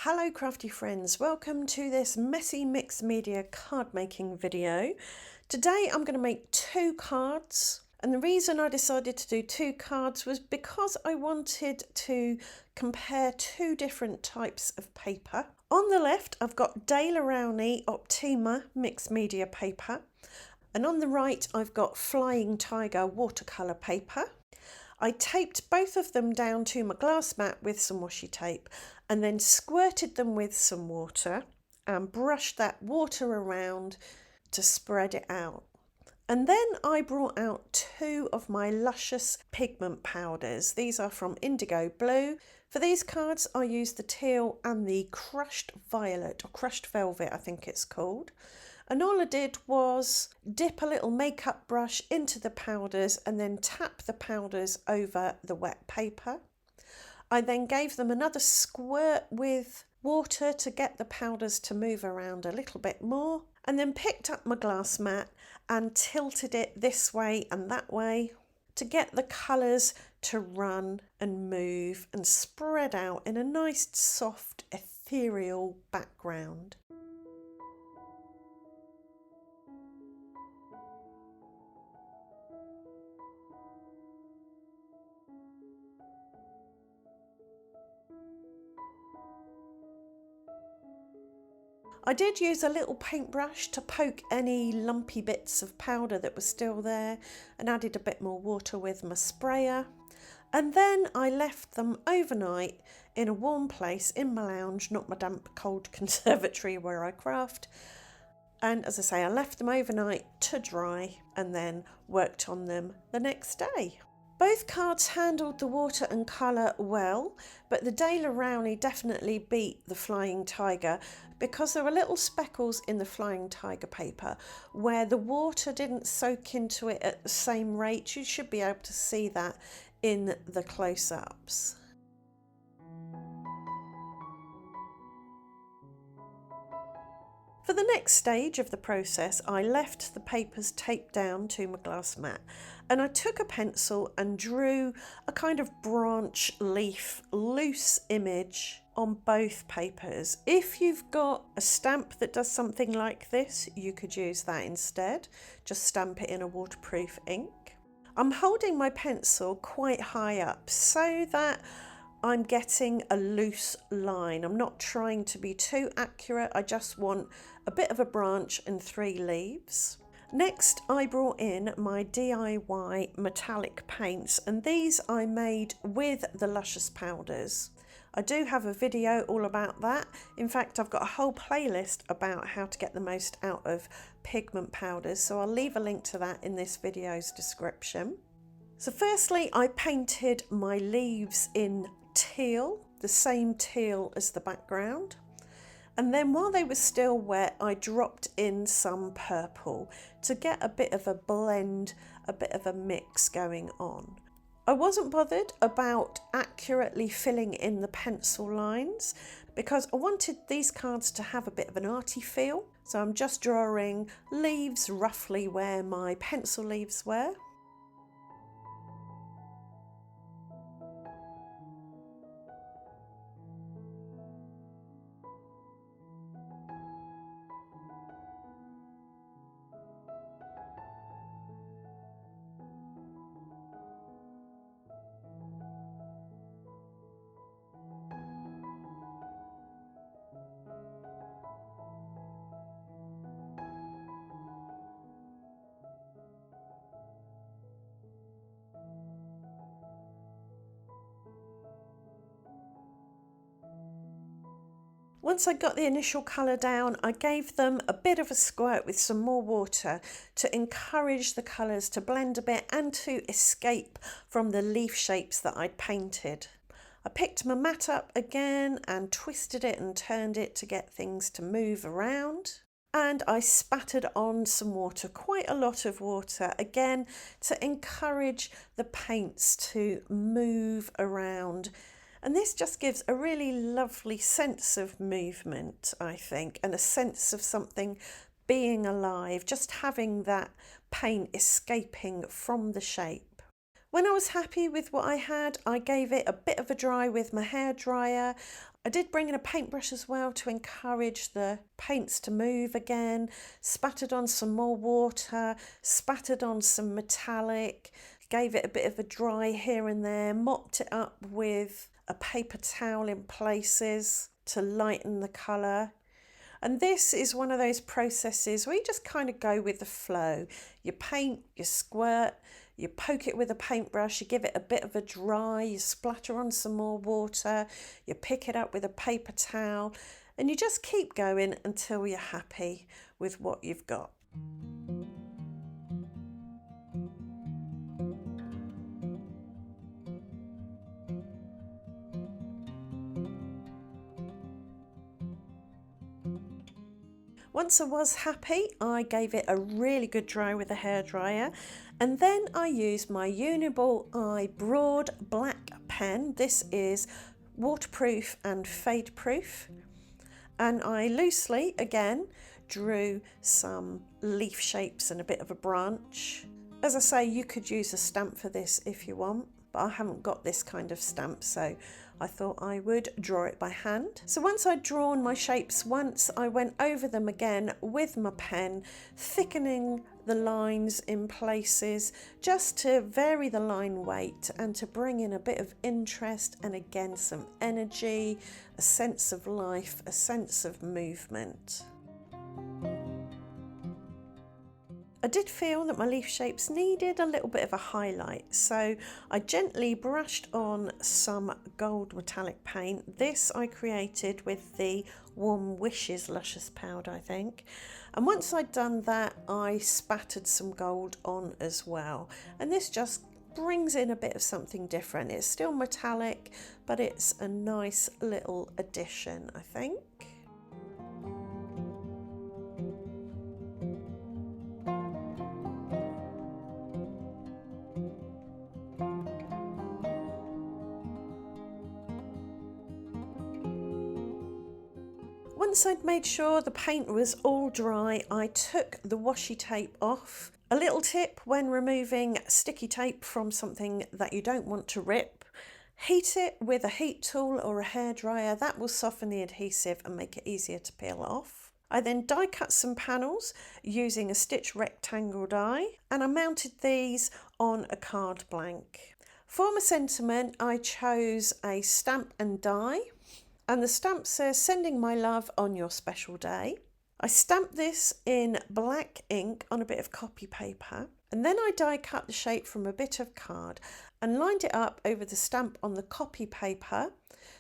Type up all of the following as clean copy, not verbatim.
Hello crafty friends, welcome to this messy mixed media card making video. Today I'm going to make two cards, and the reason I decided to do two cards was because I wanted to compare two different types of paper. On the left I've got Daler Rowney Optima mixed media paper, and on the right I've got Flying Tiger watercolour paper. I taped both of them down to my glass mat with some washi tape and then squirted them with some water and brushed that water around to spread it out. And then I brought out two of my luscious pigment powders. These are from Indigo Blue. For these cards I used the teal and the crushed violet, or crushed velvet I think it's called. And all I did was dip a little makeup brush into the powders and then tap the powders over the wet paper. I then gave them another squirt with water to get the powders to move around a little bit more, and then picked up my glass mat and tilted it this way and that way to get the colours to run and move and spread out in a nice soft ethereal background. I did use a little paintbrush to poke any lumpy bits of powder that were still there, and added a bit more water with my sprayer. And then I left them overnight in a warm place in my lounge, not my damp cold conservatory where I craft. And as I say, I left them overnight to dry and then worked on them the next day. Both cards handled the water and colour well, but the Daler Rowney definitely beat the Flying Tiger because there were little speckles in the Flying Tiger paper where the water didn't soak into it at the same rate. You should be able to see that in the close-ups. For the next stage of the process, I left the papers taped down to my glass mat, and I took a pencil and drew a kind of branch leaf loose image on both papers. If you've got a stamp that does something like this, you could use that instead. Just stamp it in a waterproof ink. I'm holding my pencil quite high up so that I'm getting a loose line. I'm not trying to be too accurate. I just want a bit of a branch and 3 leaves. Next, I brought in my DIY metallic paints, and these I made with the luscious powders. I do have a video all about that. In fact, I've got a whole playlist about how to get the most out of pigment powders, so I'll leave a link to that in this video's description. So firstly, I painted my leaves in teal, the same teal as the background. And then while they were still wet, I dropped in some purple to get a bit of a blend, a bit of a mix going on. I wasn't bothered about accurately filling in the pencil lines because I wanted these cards to have a bit of an arty feel. So I'm just drawing leaves roughly where my pencil leaves were. Once I got the initial colour down, I gave them a bit of a squirt with some more water to encourage the colours to blend a bit and to escape from the leaf shapes that I'd painted. I picked my mat up again and twisted it and turned it to get things to move around. And I spattered on some water, quite a lot of water, again to encourage the paints to move around. And this just gives a really lovely sense of movement, I think, and a sense of something being alive, just having that paint escaping from the shape. When I was happy with what I had, I gave it a bit of a dry with my hairdryer. I did bring in a paintbrush as well to encourage the paints to move again, spattered on some more water, spattered on some metallic, gave it a bit of a dry here and there, mopped it up with a paper towel in places to lighten the colour. And this is one of those processes where you just kind of go with the flow. You paint, you squirt, you poke it with a paintbrush, you give it a bit of a dry, you splatter on some more water, you pick it up with a paper towel, and you just keep going until you're happy with what you've got. Once I was happy, I gave it a really good dry with a hairdryer, and then I used my Uniball Eye Broad Black pen. This is waterproof and fade proof, and I loosely again drew some leaf shapes and a bit of a branch. As I say, you could use a stamp for this if you want, but I haven't got this kind of stamp, so I thought I would draw it by hand. So once I'd drawn my shapes once, I went over them again with my pen, thickening the lines in places just to vary the line weight and to bring in a bit of interest and again some energy, a sense of life, a sense of movement. I did feel that my leaf shapes needed a little bit of a highlight, so I gently brushed on some gold metallic paint. This I created with the Warm Wishes Luscious powder, I think. And once I'd done that, I spattered some gold on as well. And this just brings in a bit of something different. It's still metallic, but it's a nice little addition, I think. Once I'd made sure the paint was all dry, I took the washi tape off. A little tip when removing sticky tape from something that you don't want to rip: heat it with a heat tool or a hairdryer. That will soften the adhesive and make it easier to peel off. I then die cut some panels using a stitch rectangle die, and I mounted these on a card blank. For my sentiment, I chose a stamp and die. And the stamp says, "Sending my love on your special day." I stamped this in black ink on a bit of copy paper, and then I die cut the shape from a bit of card and lined it up over the stamp on the copy paper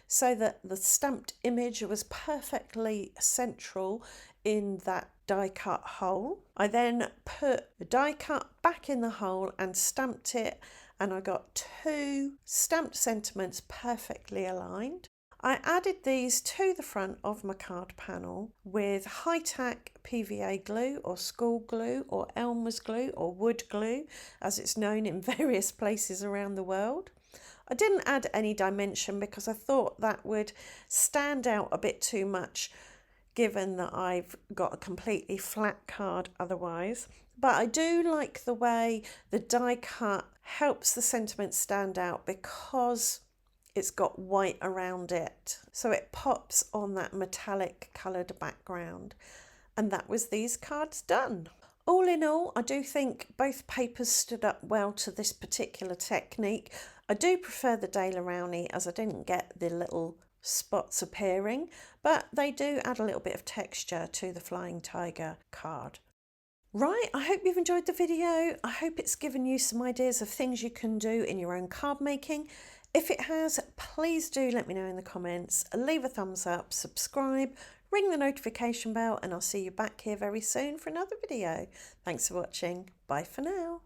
so that the stamped image was perfectly central in that die cut hole. I then put the die cut back in the hole and stamped it, and I got two stamped sentiments perfectly aligned. I added these to the front of my card panel with high-tack PVA glue or school glue or Elmer's glue or wood glue, as it's known in various places around the world. I didn't add any dimension because I thought that would stand out a bit too much, given that I've got a completely flat card otherwise. But I do like the way the die cut helps the sentiment stand out because it's got white around it, so it pops on that metallic coloured background. And that was these cards done. All in all, I do think both papers stood up well to this particular technique. I do prefer the Daler Rowney as I didn't get the little spots appearing, but they do add a little bit of texture to the Flying Tiger card. Right, I hope you've enjoyed the video. I hope it's given you some ideas of things you can do in your own card making. If it has, please do let me know in the comments. Leave a thumbs up, subscribe, ring the notification bell, and I'll see you back here very soon for another video. Thanks for watching. Bye for now.